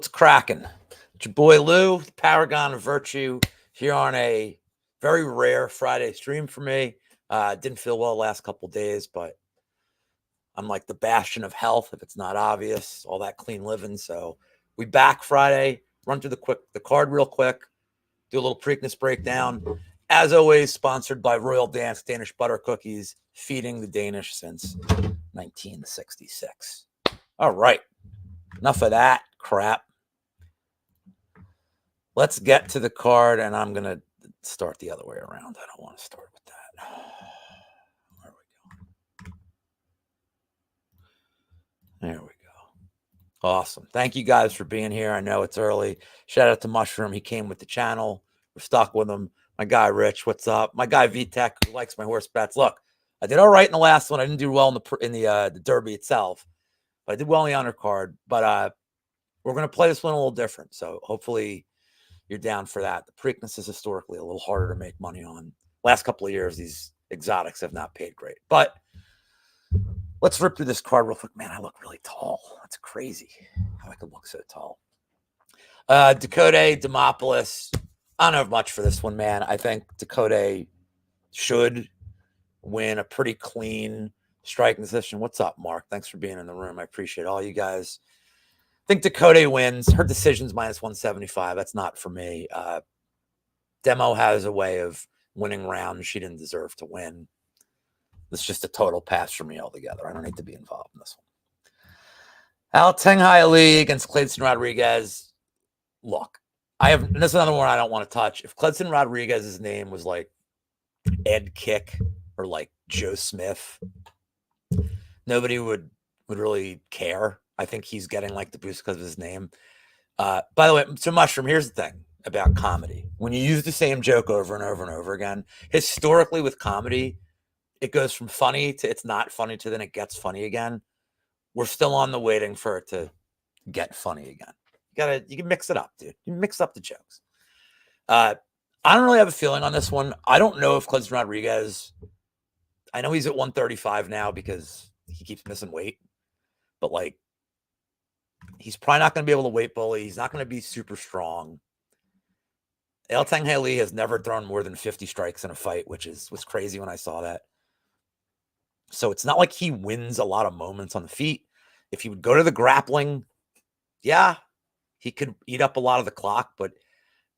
What's cracking? It's your boy Lou, the Paragon of Virtue, here on a very rare Friday stream for me. Didn't feel well the last couple days, but I'm like the bastion of health, if it's not obvious, all that clean living. So we back Friday, run through the card real quick, do a little Preakness breakdown. As always, sponsored by Royal Dance Danish Butter Cookies, feeding the Danish since 1966. All right, enough of that crap. Let's get to the card, and I'm going to start the other way around. I don't want to start with that. There we go. There we go. Awesome. Thank you guys for being here. I know it's early. Shout out to Mushroom. He came with the channel. We're stuck with him. My guy, Rich, what's up? My guy, VTech, who likes my horse bets. Look, I did all right in the last one. I didn't do well in the Derby itself, but I did well in the undercard. But we're going to play this one a little different. So hopefully you're down for that. The Preakness is historically a little harder to make money on. Last couple of years, these exotics have not paid great. But let's rip through this card real quick. Man, I look really tall. That's crazy how I could look so tall. Dakota, Demopolis. I don't have much for this one, man. I think Dakota should win a pretty clean striking position. What's up, Mark? Thanks for being in the room. I appreciate all you guys. I think Dakota wins. Her decision's minus 175. That's not for me. Demo has a way of winning rounds she didn't deserve to win. It's just a total pass for me altogether. I don't need to be involved in this one. Al Tenghai Ali against Clayton Rodriguez. Look, this is another one I don't want to touch. If Clayton Rodriguez's name was like Ed Kick or like Joe Smith, nobody would really care. I think he's getting like the boost because of his name. By the way, so Mushroom, here's the thing about comedy. When you use the same joke over and over and over again, historically with comedy, it goes from funny to it's not funny to then it gets funny again. We're still on the waiting for it to get funny again. You can mix it up, dude. You mix up the jokes. I don't really have a feeling on this one. I don't know if Clayton Rodriguez, I know he's at 135 now because he keeps missing weight, but like, he's probably not going to be able to weight bully. He's not going to be super strong. El Tenghai Ali has never thrown more than 50 strikes in a fight, which was crazy when I saw that. So it's not like he wins a lot of moments on the feet. If he would go to the grappling, yeah, he could eat up a lot of the clock. But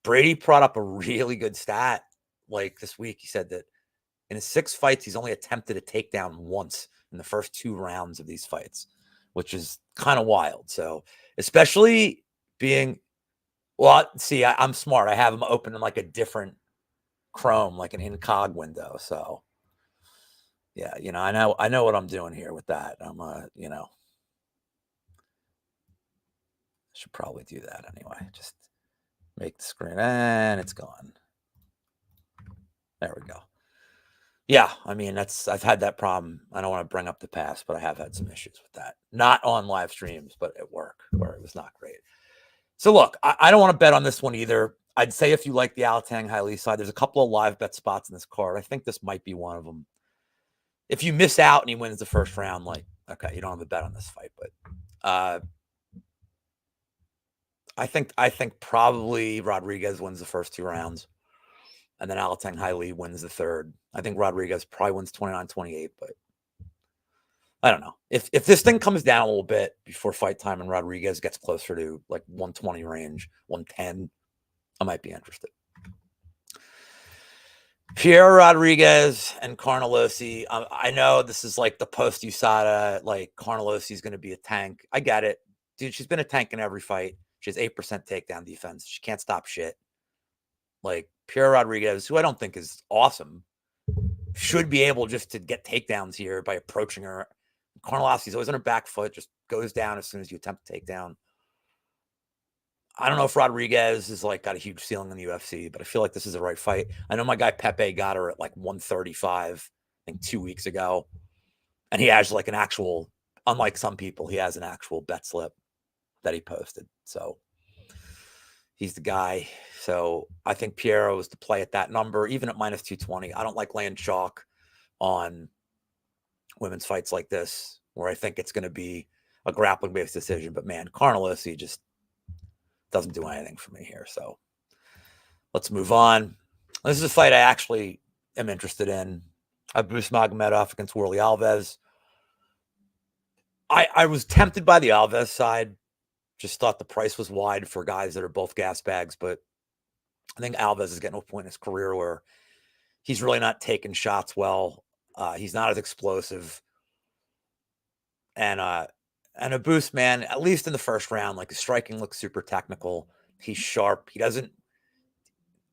Brady brought up a really good stat like this week. He said that in his 6 fights, he's only attempted a takedown once in the first 2 rounds of these fights, which is kind of wild. So especially being, well, see, I'm smart. I have them open in like a different Chrome, like an incog window. So yeah, I know what I'm doing here with that. I'm should probably do that anyway. Just make the screen and it's gone. There we go. Yeah, I mean, I've had that problem. I don't want to bring up the past, but I have had some issues with that. Not on live streams, but at work where it was not great. So look, I don't want to bet on this one either. I'd say if you like the Al Tenghai Ali side, there's a couple of live bet spots in this card. I think this might be one of them. If you miss out and he wins the first round, like, okay, you don't have a bet on this fight, but I think probably Rodriguez wins the first 2 rounds. And then Al Tenghai Ali wins the third. I think Rodriguez probably wins 29-28, but I don't know. If this thing comes down a little bit before fight time and Rodriguez gets closer to like 120 range, 110, I might be interested. Pierre Rodriguez and Carnelossi. I know this is like the post-USADA, like Carnelossi is going to be a tank. I get it. Dude, she's been a tank in every fight. She has 8% takedown defense. She can't stop shit. Like, Pierre Rodriguez, who I don't think is awesome, should be able just to get takedowns here by approaching her. Carnelossi's always on her back foot, just goes down as soon as you attempt to take down. I don't know if Rodriguez is like got a huge ceiling in the UFC, but I feel like this is the right fight. I know my guy Pepe got her at like 135, I think 2 weeks ago. And he has like an actual, unlike some people, he has an actual bet slip that he posted. So he's the guy. So I think Piero is to play at that number, even at minus 220. I don't like laying chalk on women's fights like this, where I think it's going to be a grappling-based decision. But man, Carnelossi just doesn't do anything for me here. So let's move on. This is a fight I actually am interested in. Abus Magomedov against Warlley Alves. I was tempted by the Alves side. Just thought the price was wide for guys that are both gas bags, but I think Alves is getting to a point in his career where he's really not taking shots well. He's not as explosive. And Abus, man, at least in the first round, like, the striking looks super technical. He's sharp. He doesn't,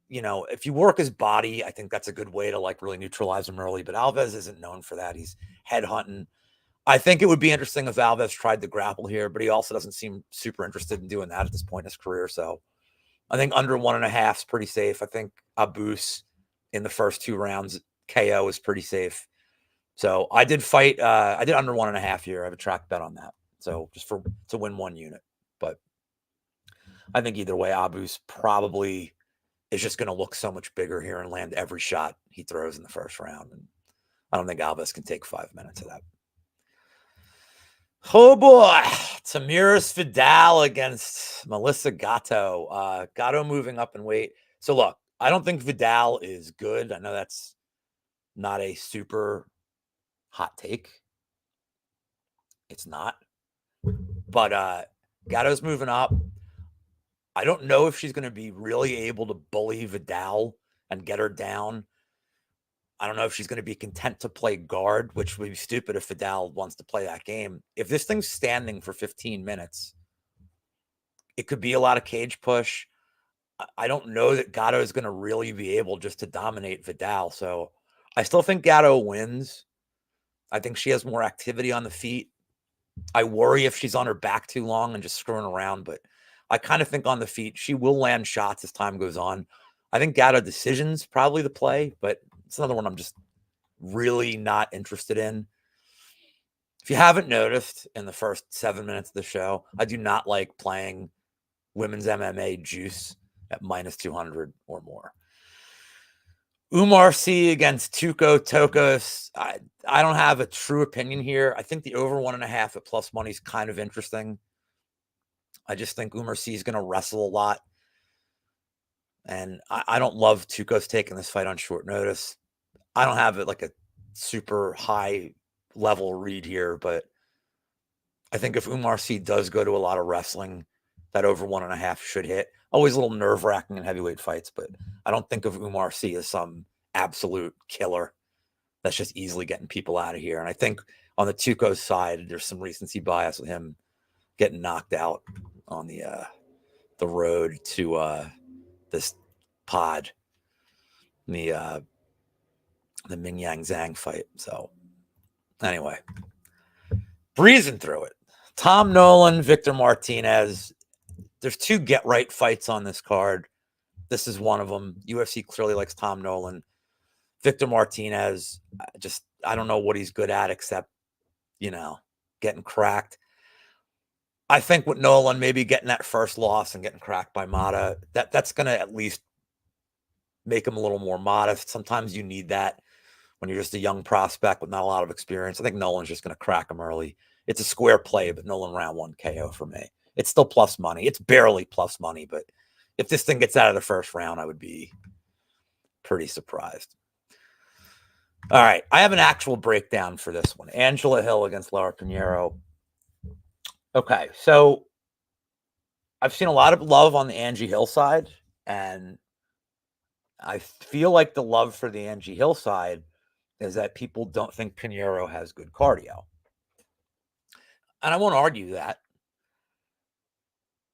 if you work his body, I think that's a good way to, like, really neutralize him early. But Alves isn't known for that. He's head hunting. I think it would be interesting if Alves tried to grapple here, but he also doesn't seem super interested in doing that at this point in his career. So I think under 1.5 is pretty safe. I think Abus in the first 2 rounds KO is pretty safe. So I did under 1.5 here. I have a track bet on that. So just to win 1 unit. But I think either way, Abus probably is just going to look so much bigger here and land every shot he throws in the first round. And I don't think Alves can take 5 minutes of that. Oh boy, Tamiris Vidal against Melissa Gatto. Gatto moving up in weight. So look, I don't think Vidal is good. I know that's not a super hot take. It's not. But Gatto's moving up. I don't know if she's going to be really able to bully Vidal and get her down. I don't know if she's going to be content to play guard, which would be stupid if Vidal wants to play that game. If this thing's standing for 15 minutes, it could be a lot of cage push. I don't know that Gatto is going to really be able just to dominate Vidal. So I still think Gatto wins. I think she has more activity on the feet. I worry if she's on her back too long and just screwing around, but I kind of think on the feet, she will land shots as time goes on. I think Gatto decision's probably the play, but it's another one I'm just really not interested in. If you haven't noticed in the first 7 minutes of the show, I do not like playing women's MMA juice at -200 or more. Umar C against Tuco Tokos. I don't have a true opinion here. I think the over 1.5 at plus money is kind of interesting. I just think Umar C is going to wrestle a lot. And I don't love Tuco's taking this fight on short notice. I don't have it like a super high level read here, but I think if Umar C does go to a lot of wrestling, that over 1.5 should hit. Always a little nerve-wracking in heavyweight fights, but I don't think of Umar C as some absolute killer that's just easily getting people out of here. And I think on the Tuco's side, there's some recency bias with him getting knocked out on the road to this pod, the Ming Yang Zhang fight. So anyway, breezing through it. Tom Nolan, Victor Martinez. There's 2 get-right fights on this card. This is one of them. UFC clearly likes Tom Nolan. Victor Martinez, I don't know what he's good at except, getting cracked. I think with Nolan, maybe getting that first loss and getting cracked by Mata, that's going to at least make him a little more modest. Sometimes you need that when you're just a young prospect with not a lot of experience. I think Nolan's just going to crack him early. It's a square play, but Nolan round 1 KO for me. It's still plus money. It's barely plus money, but if this thing gets out of the first round, I would be pretty surprised. All right, I have an actual breakdown for this one. Angela Hill against Laura Pinheiro. Okay, so I've seen a lot of love on the Angie Hill side, and I feel like the love for the Angie Hill side is that people don't think Pinheiro has good cardio. And I won't argue that.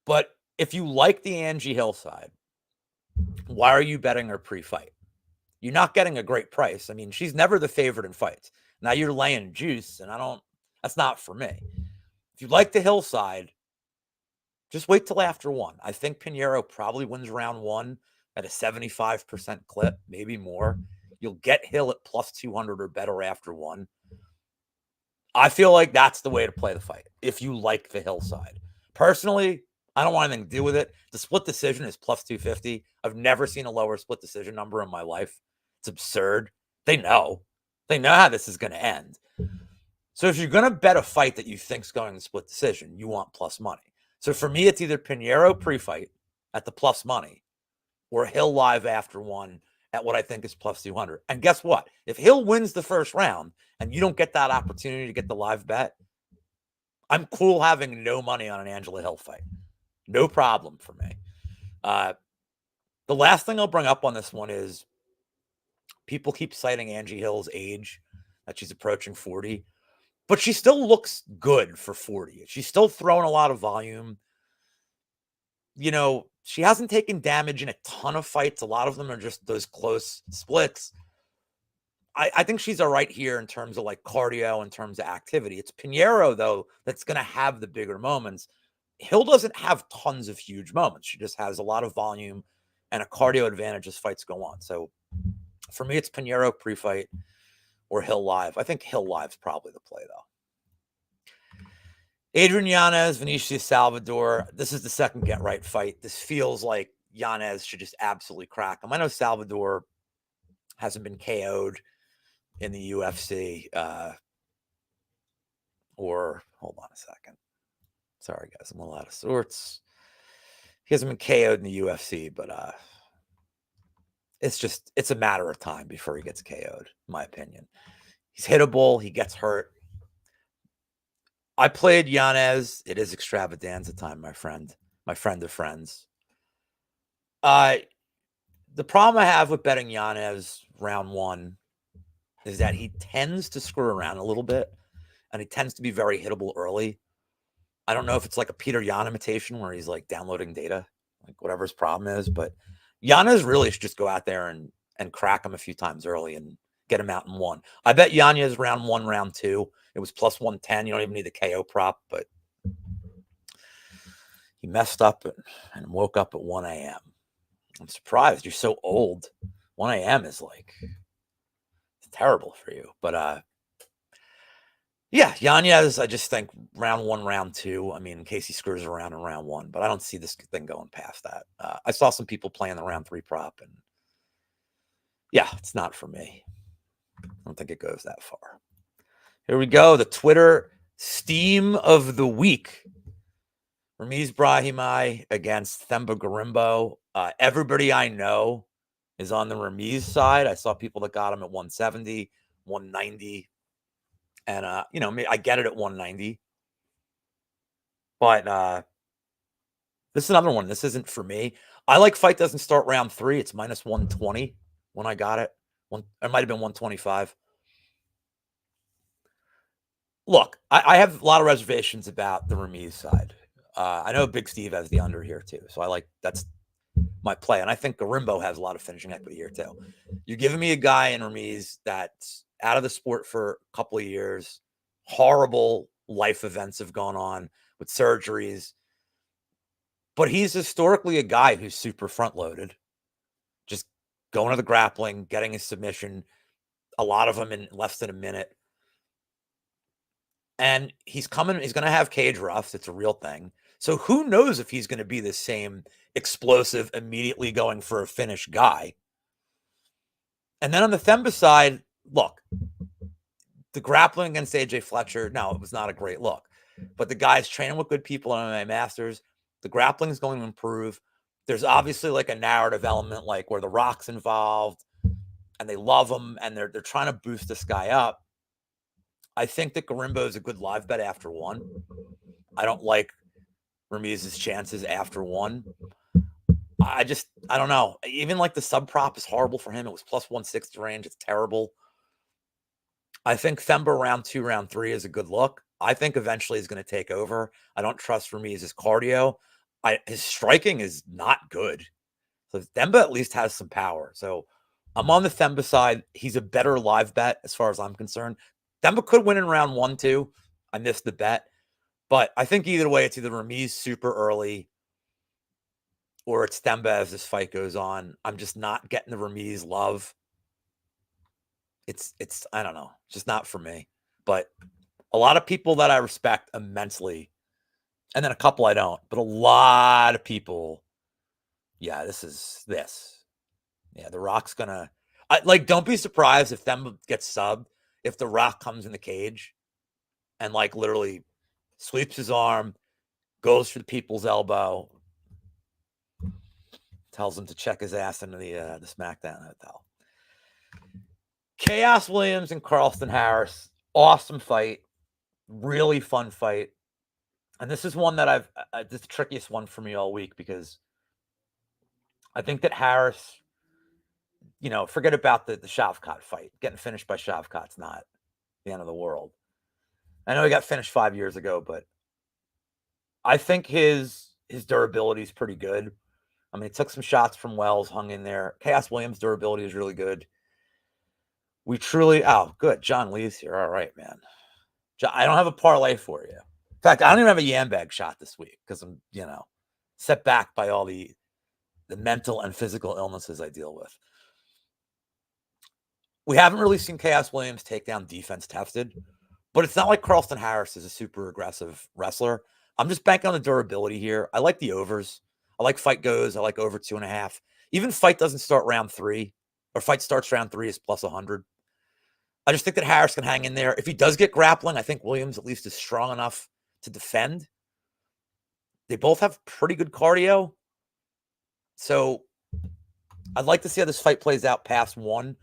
But if you like the Angie Hill side, why are you betting her pre-fight? You're not getting a great price. I mean, she's never the favorite in fights. Now you're laying juice, and that's not for me. If you like the Hill side, just wait till after 1. I think Pinheiro probably wins round 1 at a 75% clip, maybe more. You'll get Hill at plus 200 or better after 1. I feel like that's the way to play the fight if you like the Hill side. Personally, I don't want anything to do with it. The split decision is plus 250. I've never seen a lower split decision number in my life. It's absurd. They know how this is going to end. So if you're going to bet a fight that you think is going to split decision, you want plus money. So for me, it's either Pinheiro pre-fight at the plus money, or Hill live after 1 at what I think is plus 200. And guess what? If Hill wins the first round and you don't get that opportunity to get the live bet, I'm cool having no money on an Angela Hill fight. No problem for me. The last thing I'll bring up on this one is people keep citing Angie Hill's age, that she's approaching 40, but she still looks good for 40. She's still throwing a lot of volume. You know, she hasn't taken damage in a ton of fights. A lot of them are just those close splits. I think she's all right here in terms of like cardio, in terms of activity. It's Pinheiro, though, that's going to have the bigger moments. Hill doesn't have tons of huge moments. She just has a lot of volume and a cardio advantage as fights go on. So for me, it's Pinheiro pre-fight or Hill live. I think Hill live's probably the play, though. Adrian Yanez, Vinicius Salvador. This is the second get-right fight. This feels like Yanez should just absolutely crack him. I know Salvador hasn't been KO'd in the UFC. Or, hold on a second. Sorry, guys. I'm a lot of sorts. He hasn't been KO'd in the UFC, but it's a matter of time before he gets KO'd, in my opinion. He's hittable. He gets hurt. I played Yanez. It is ExtravaDanza time, my friend of friends. The problem I have with betting Yanez round 1 is that he tends to screw around a little bit, and he tends to be very hittable early. I don't know if it's like a Peter Yan imitation where he's like downloading data, like whatever his problem is, but Yanez really should just go out there and crack him a few times early and get him out in 1. I bet Yanez round 1, round 2. It was plus 110. You don't even need the KO prop, but he messed up and woke up at 1 a.m. I'm surprised. You're so old. 1 a.m. is like, it's terrible for you. But yeah, Yanez, I just think round 1, round 2. I mean, in case he screws around in round 1, but I don't see this thing going past that. I saw some people playing the round 3 prop, and yeah, it's not for me. I don't think it goes that far. Here we go. The Twitter steam of the week. Ramiz Brahimaj against Themba Gorimbo. Everybody I know is on the Ramiz side. I saw people that got him at 170, 190. And, I get it at 190. But this is another one. This isn't for me. I like fight doesn't start round 3. It's minus 120 when I got it. It might have been 125. Look, I have a lot of reservations about the Ramiz side. I know Big Steve has the under here too. So that's my play. And I think Gorimbo has a lot of finishing equity here too. You're giving me a guy in Ramiz that's out of the sport for a couple of years. Horrible life events have gone on with surgeries. But he's historically a guy who's super front loaded. Just going to the grappling, getting a submission, a lot of them in less than a minute. And he's going to have cage roughs. It's a real thing. So who knows if he's going to be the same explosive, immediately going for a finish guy. And then on the Themba side, look, the grappling against AJ Fletcher, no, it was not a great look. But the guy's training with good people in MMA Masters. The grappling is going to improve. There's obviously like a narrative element, like where The Rock's involved and they love him and they're trying to boost this guy up. I think that Gorimbo is a good live bet after 1. I don't like Ramiz's chances after 1. I don't know. Even like the sub prop is horrible for him. It was plus 160 range. It's terrible. I think Themba round 2, round 3 is a good look. I think eventually he's going to take over. I don't trust Ramiz's cardio. His striking is not good. So Themba at least has some power. So I'm on the Themba side. He's a better live bet as far as I'm concerned. Themba could win in round 1, 2. I missed the bet. But I think either way, it's either Ramiz super early or it's Themba as this fight goes on. I'm just not getting the Ramiz love. It's I don't know, just not for me. But a lot of people that I respect immensely, and then a couple I don't, but a lot of people, yeah, this. Yeah, The Rock's gonna, don't be surprised if Themba gets subbed, if The Rock comes in the cage and literally sweeps his arm, goes for the people's elbow. tells him to check his ass into the SmackDown hotel. Chaos Williams and Carlston Harris, awesome fight, really fun fight. And this is one that this is the trickiest one for me all week, because I think that Harris, forget about the Shavkat fight. Getting finished by Shavkat's not the end of the world. I know he got finished 5 years ago, but I think his durability is pretty good. I mean, he took some shots from Wells, hung in there. Chaos Williams' durability is really good. Good. John Lee's here. All right, man. John, I don't have a parlay for you. In fact, I don't even have a yam bag shot this week because I'm, set back by all the mental and physical illnesses I deal with. We haven't really seen Chaos Williams take down defense tested, but it's not like Carlston Harris is a super aggressive wrestler. I'm just banking on the durability here. I like the overs. I like fight goes. I like over 2.5. Even fight doesn't start round 3, or fight starts round 3 is plus 100. I just think that Harris can hang in there. If he does get grappling, I think Williams at least is strong enough to defend. They both have pretty good cardio. So I'd like to see how this fight plays out past 1.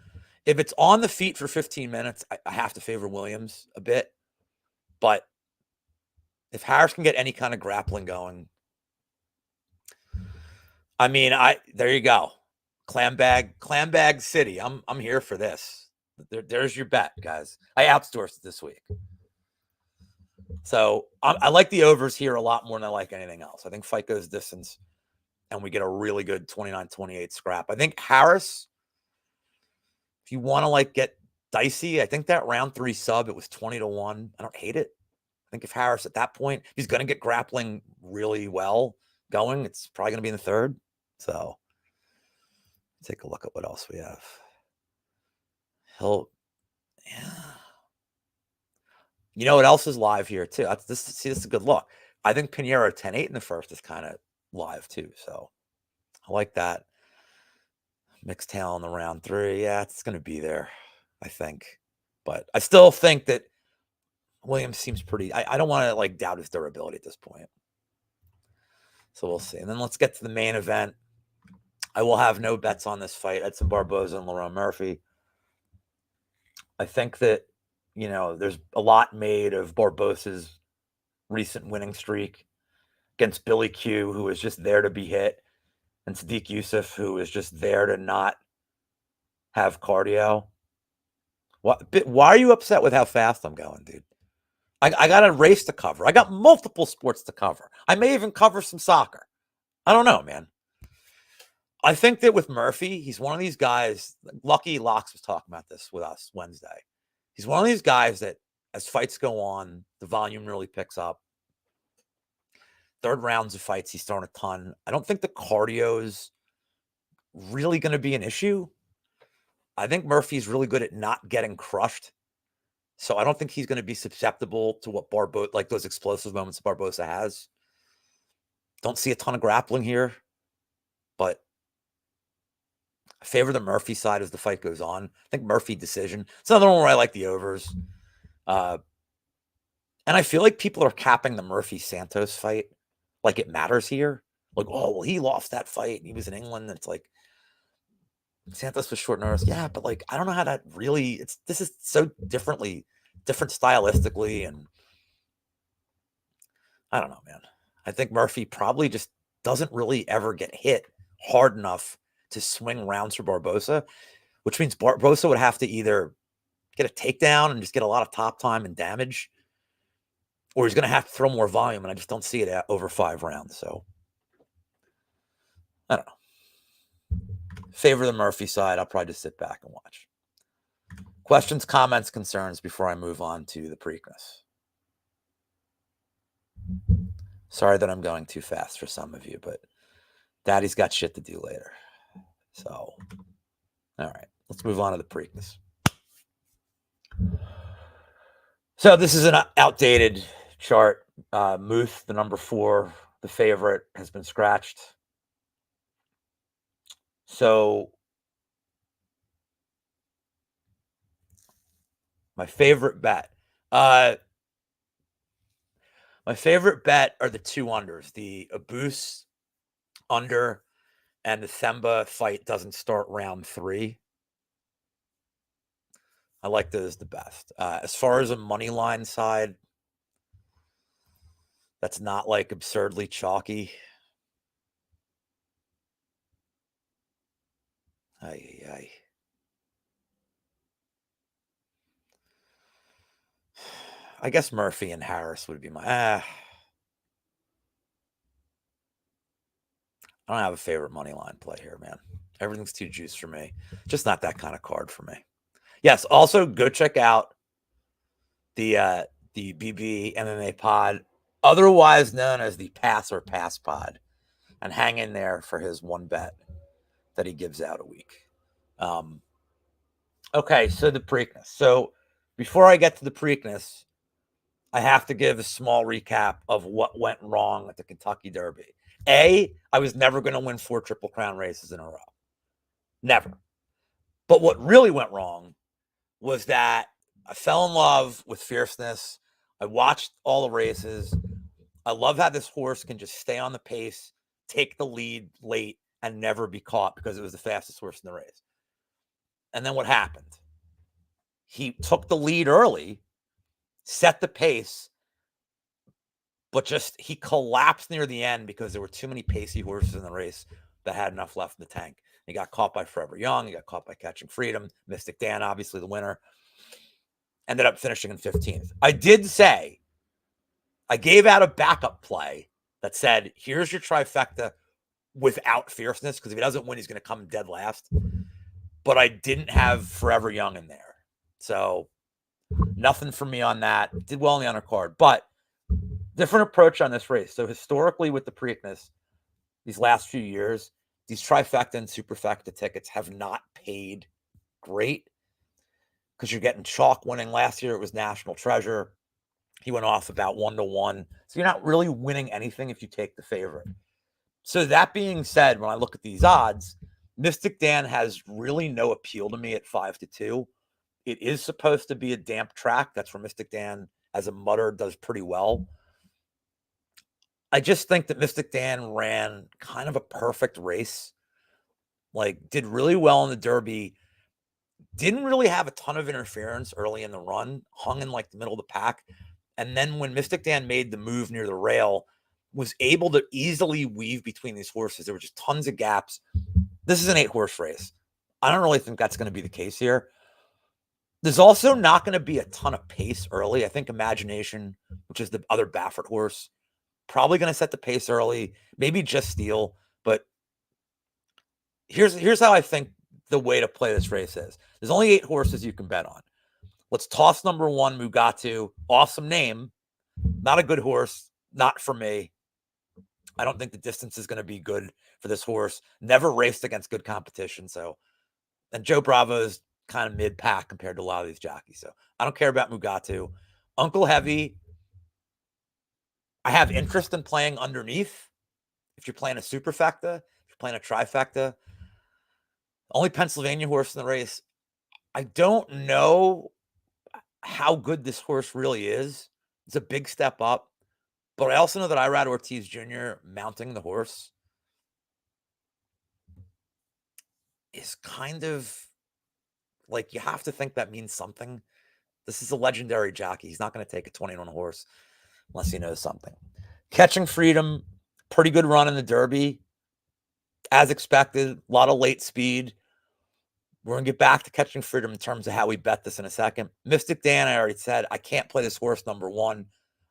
If it's on the feet for 15 minutes, I have to favor Williams a bit. But if Harris can get any kind of grappling going, I mean, there you go. Clam bag city. I'm here for this. There's your bet, guys. I outsourced it this week. So I like the overs here a lot more than I like anything else. I think fight goes distance, and we get a really good 29-28 scrap. I think Harris, if you want to get dicey, I think that round 3 sub, it was 20-1. I don't hate it. I think if Harris at that point, he's going to get grappling really well going, it's probably going to be in the 3rd. So take a look at what else we have. You know what else is live here too? This is a good look. I think Pinheiro 10-8 in the 1st is kind of live too. So I like that. Mixed tail in the round 3. Yeah, it's going to be there, I think. But I still think that Williams seems pretty. I don't want to doubt his durability at this point. So we'll see. And then let's get to the main event. I will have no bets on this fight. Edson Barboza and Lerone Murphy. I think that, there's a lot made of Barboza's recent winning streak against Billy Q, who is just there to be hit, and Sadiq Youssef, who is just there to not have cardio. Why are you upset with how fast I'm going, dude? I got a race to cover. I got multiple sports to cover. I may even cover some soccer. I don't know, man. I think that with Murphy, he's one of these guys. Lucky Locks was talking about this with us Wednesday. He's one of these guys that as fights go on, the volume really picks up. 3rd rounds of fights, he's thrown a ton. I don't think the cardio is really going to be an issue. I think Murphy's really good at not getting crushed. So I don't think he's going to be susceptible to what Barboza, those explosive moments Barboza has. Don't see a ton of grappling here, but I favor the Murphy side as the fight goes on. I think Murphy decision. It's another one where I like the overs. And I feel like people are capping the Murphy-Santos fight like it matters here. He lost that fight. He was in England. And it's Santos was short notice. Yeah, but I don't know how that really. This is so different stylistically, and I don't know, man. I think Murphy probably just doesn't really ever get hit hard enough to swing rounds for Barboza, which means Barboza would have to either get a takedown and just get a lot of top time and damage, or he's going to have to throw more volume, and I just don't see it over 5 rounds. So I don't know. Favor the Murphy side. I'll probably just sit back and watch. Questions, comments, concerns before I move on to the Preakness. Sorry that I'm going too fast for some of you, but Daddy's got shit to do later. So, all right, let's move on to the Preakness. So this is an outdated chart. Muth, the number 4, the favorite, has been scratched. So my favorite bet. My favorite bet are the 2 unders, the Abus under and the Themba fight doesn't start round 3. I like those the best. As far as a money line side, that's not like absurdly chalky. I guess Murphy and Harris would be my. I don't have a favorite money line play here, man. Everything's too juiced for me. Just not that kind of card for me. Yes. Also, go check out the BB MMA pod, otherwise known as the Pass or Pass pod, and hang in there for his one bet that he gives out a week. Okay, so the Preakness. So before I get to the Preakness, I have to give a small recap of what went wrong at the Kentucky Derby. I was never going to win 4 Triple Crown races in a row. Never. But what really went wrong was that I fell in love with fierceness. I watched all the races. I love how this horse can just stay on the pace, take the lead late, and never be caught because it was the fastest horse in the race. And then what happened? He took the lead early, set the pace, but just he collapsed near the end because there were too many pacey horses in the race that had enough left in the tank. He got caught by Forever Young. He got caught by Catching Freedom. Mystic Dan, obviously the winner. Ended up finishing in 15th. I did say, I gave out a backup play that said, here's your trifecta without fierceness, because if he doesn't win, he's going to come dead last. But I didn't have Forever Young in there. So nothing for me on that. Did well in the undercard. But different approach on this race. So historically with the Preakness, these last few years, these trifecta and superfecta tickets have not paid great because you're getting chalk winning. Last year it was National Treasure. He went off about 1-1. So you're not really winning anything if you take the favorite. So that being said, when I look at these odds, Mystic Dan has really no appeal to me at 5-2. It is supposed to be a damp track. That's where Mystic Dan, as a mutter, does pretty well. I just think that Mystic Dan ran kind of a perfect race. Like, did really well in the Derby. Didn't really have a ton of interference early in the run. Hung in like the middle of the pack. And then when Mystic Dan made the move near the rail, was able to easily weave between these horses. There were just tons of gaps. This is an 8-horse race. I don't really think that's going to be the case here. There's also not going to be a ton of pace early. I think Imagination, which is the other Baffert horse, probably going to set the pace early. Maybe Just Steel. But here's how I think the way to play this race is. There's only 8 horses you can bet on. Let's toss number 1, Mugatu. Awesome name. Not a good horse. Not for me. I don't think the distance is going to be good for this horse. Never raced against good competition. So, and Joe Bravo is kind of mid-pack compared to a lot of these jockeys. So I don't care about Mugatu. Uncle Heavy, I have interest in playing underneath. If you're playing a superfecta, if you're playing a trifecta. Only Pennsylvania horse in the race. I don't know how good this horse really is. It's a big step up. But I also know that Irad Ortiz Jr. mounting the horse is kind of like, you have to think that means something. This is a legendary jockey. He's not going to take a 21 horse unless he knows something. Catching Freedom, pretty good run in the Derby. As expected, a lot of late speed. We're going to get back to Catching Freedom in terms of how we bet this in a second. Mystic Dan, I already said, I can't play this horse number 1.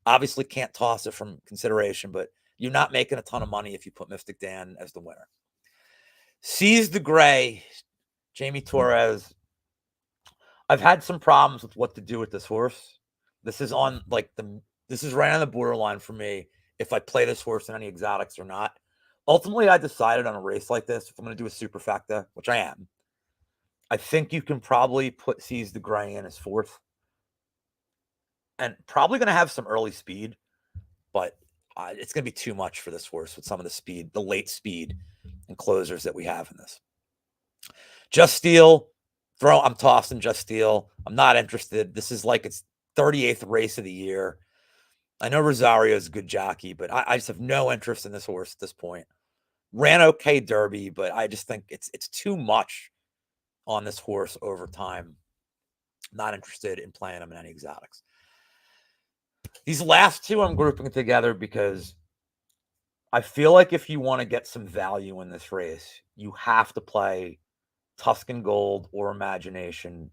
Obviously can't toss it from consideration, but you're not making a ton of money if you put Mystic Dan as the winner. Seize the Gray, Jamie Torres. I've had some problems with what to do with this horse. This is on this is right on the borderline for me if I play this horse in any exotics or not. Ultimately, I decided on a race like this, if I'm going to do a superfecta, which I am, I think you can probably put Seize the Gray in as 4th. And probably going to have some early speed, but it's going to be too much for this horse with some of the speed, the late speed and closers that we have in this. Just Steel, I'm tossing Just Steel. I'm not interested. This is like its 38th race of the year. I know Rosario is a good jockey, but I just have no interest in this horse at this point. Ran okay Derby, but I just think it's too much on this horse over time. Not interested in playing him in any exotics. These last two I'm grouping together because I feel like if you want to get some value in this race, you have to play Tuscan Gold or Imagination,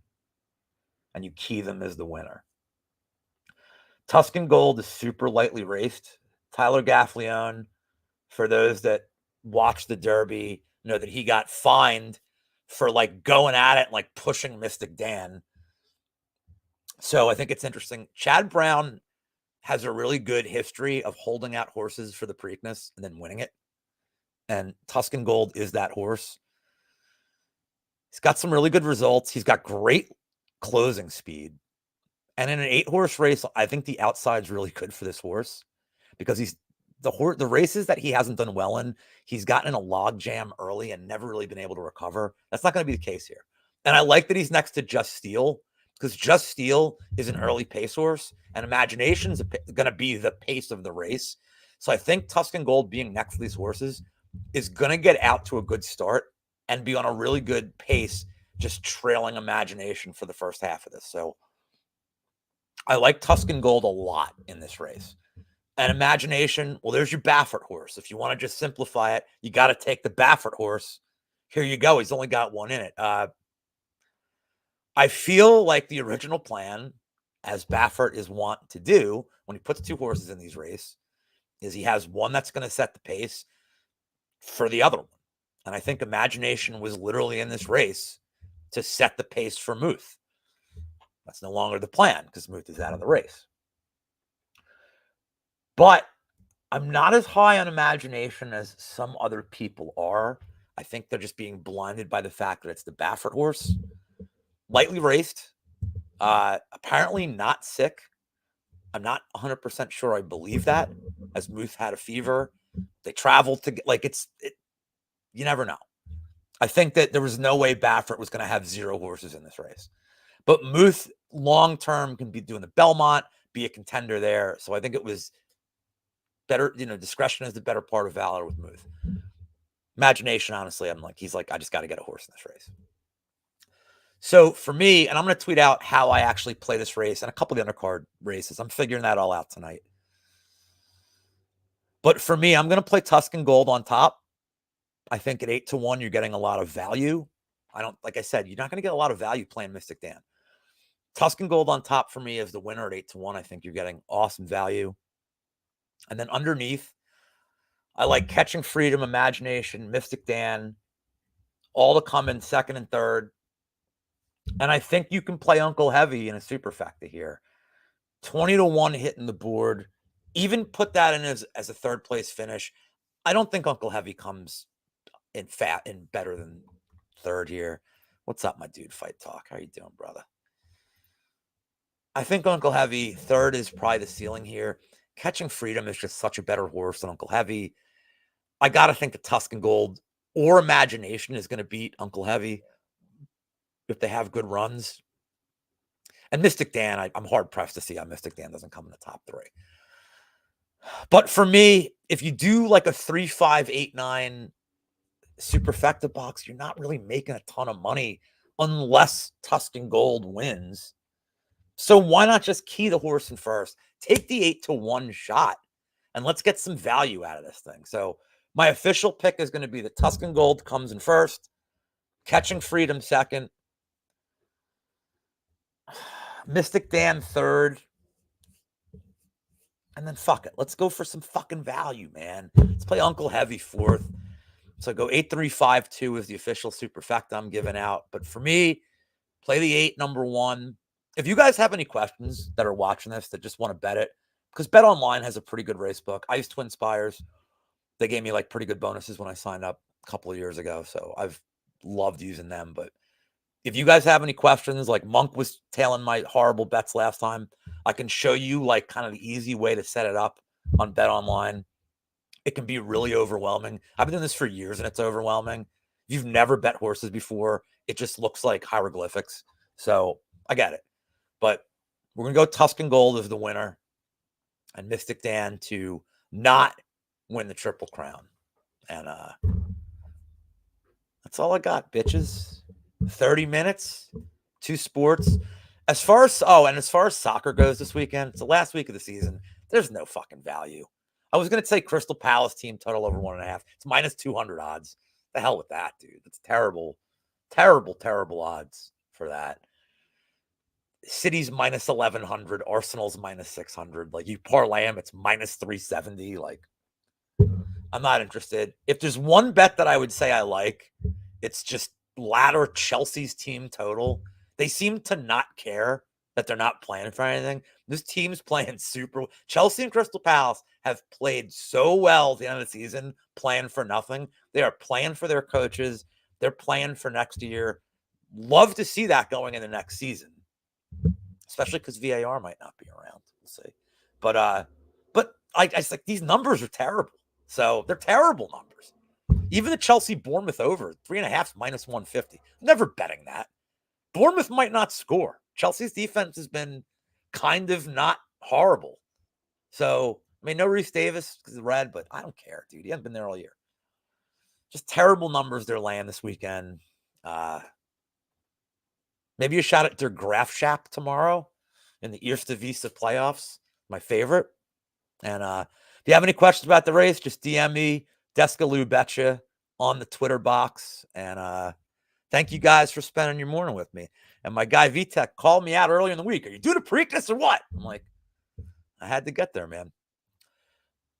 and you key them as the winner. Tuscan Gold is super lightly raced. Tyler Gaffleone, for those that watch the Derby, know that he got fined for like going at it and like pushing Mystic Dan. So I think it's interesting. Chad Brown has a really good history of holding out horses for the Preakness and then winning it. And Tuscan Gold is that horse. He's got some really good results. He's got great closing speed. And in an 8-horse race, I think the outside's really good for this horse because he's the races that he hasn't done well in, he's gotten in a log jam early and never really been able to recover. That's not going to be the case here. And I like that he's next to Just Steel because Just Steel is an early pace horse and Imagination's going to be the pace of the race. So I think Tuscan Gold being next to these horses is going to get out to a good start and be on a really good pace, just trailing Imagination for the first half of this. So I like Tuscan Gold a lot in this race. And Imagination, well, there's your Baffert horse. If you want to just simplify it, you got to take the Baffert horse. Here you go. He's only got one in it. I feel like the original plan, as Baffert is wont to do when he puts 2 horses in these races, is he has one that's going to set the pace for the other one. And I think Imagination was literally in this race to set the pace for Muth. That's no longer the plan because Muth is out of the race. But I'm not as high on Imagination as some other people are. I think they're just being blinded by the fact that it's the Baffert horse. Lightly raced. Apparently not sick. I'm not 100% sure I believe that, as Muth had a fever. They traveled to, you never know. I think that there was no way Baffert was going to have 0 horses in this race. But Muth, long-term, can be doing the Belmont, be a contender there. So I think it was better, discretion is the better part of valor with Muth. Imagination, honestly, he's like, I just got to get a horse in this race. So for me, and I'm going to tweet out how I actually play this race and a couple of the undercard races. I'm figuring that all out tonight. But for me, I'm going to play Tuscan Gold on top. I think at 8-1, you're getting a lot of value. Like I said, you're not going to get a lot of value playing Mystic Dan. Tuscan Gold on top for me is the winner at 8-1. I think you're getting awesome value. And then underneath, I like Catching Freedom, Imagination, Mystic Dan, all to come in second and third. And I think you can play Uncle Heavy in a superfecta here. 20-1 hitting the board. Even put that in as a third place finish. I don't think Uncle Heavy comes in better than third here. What's up, my dude? Fight Talk. How you doing, brother? I think Uncle Heavy, third is probably the ceiling here. Catching Freedom is just such a better horse than Uncle Heavy. I got to think the Tuscan Gold or Imagination is going to beat Uncle Heavy if they have good runs. And Mystic Dan, I'm hard-pressed to see how Mystic Dan doesn't come in the top 3. But for me, if you do like a 3, 5, 8, 9 superfecta box, you're not really making a ton of money unless Tuscan Gold wins. So why not just key the horse in first? Take the 8-1 shot, and let's get some value out of this thing. So my official pick is going to be the Tuscan Gold comes in first, Catching Freedom second, Mystic Dan third, and then fuck it. Let's go for some fucking value, man. Let's play Uncle Heavy fourth. So go 8-3-5-2 is the official superfecta I'm giving out. But for me, play the 8, number 1. If you guys have any questions that are watching this that just want to bet it, because Bet Online has a pretty good race book. I use Twin Spires. They gave me like pretty good bonuses when I signed up a couple of years ago. So I've loved using them. But if you guys have any questions, like Monk was tailing my horrible bets last time, I can show you like kind of the easy way to set it up on Bet Online. It can be really overwhelming. I've been doing this for years and it's overwhelming. If you've never bet horses before, it just looks like hieroglyphics. So I get it. But we're going to go Tuscan Gold as the winner and Mystic Dan to not win the Triple Crown. And that's all I got, bitches. 30 minutes, 2 sports. As far as soccer goes this weekend, it's the last week of the season. There's no fucking value. I was gonna say Crystal Palace team total over 1.5. It's minus 200 odds. The hell with that, dude. That's terrible, terrible, terrible odds for that. City's minus 1100. Arsenal's minus 600. Like, you parlay them, it's minus 370. Like, I'm not interested. If there's one bet that I would say I like, it's just ladder Chelsea's team total. They seem to not care that they're not playing for anything. This team's playing super. Chelsea and Crystal Palace have played so well at the end of the season, playing for nothing. They are playing for their coaches. They're playing for next year. Love to see that going in the next season, especially because VAR might not be around. We'll see. But I just like, these numbers are terrible. So they're terrible numbers. Even the Chelsea Bournemouth over 3.5 is minus 150. Never betting that. Bournemouth might not score. Chelsea's defense has been kind of not horrible. So, I mean, no Reece Davis because of red, but I don't care, dude. He hasn't been there all year. Just terrible numbers they're laying this weekend. Maybe a shot at their Graf Shap tomorrow in the Eredivisie playoffs. My favorite. And if you have any questions about the race, just DM me, Deskaloo Betcha, on the Twitter box. And thank you guys for spending your morning with me. And my guy VTech called me out earlier in the week. Are you doing a Preakness or what? I'm like, I had to get there, man.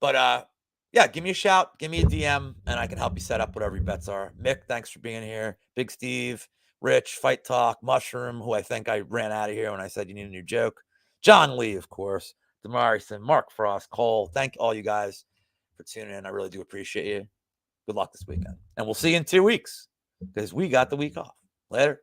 But yeah, give me a shout, give me a DM, and I can help you set up whatever your bets are. Mick, thanks for being here. Big Steve, Rich, Fight Talk, Mushroom, who I think I ran out of here when I said you need a new joke. John Lee, of course. Demarison, Mark Frost, Cole. Thank all you guys for tuning in. I really do appreciate you. Good luck this weekend. And we'll see you in 2 weeks because we got the week off. Later.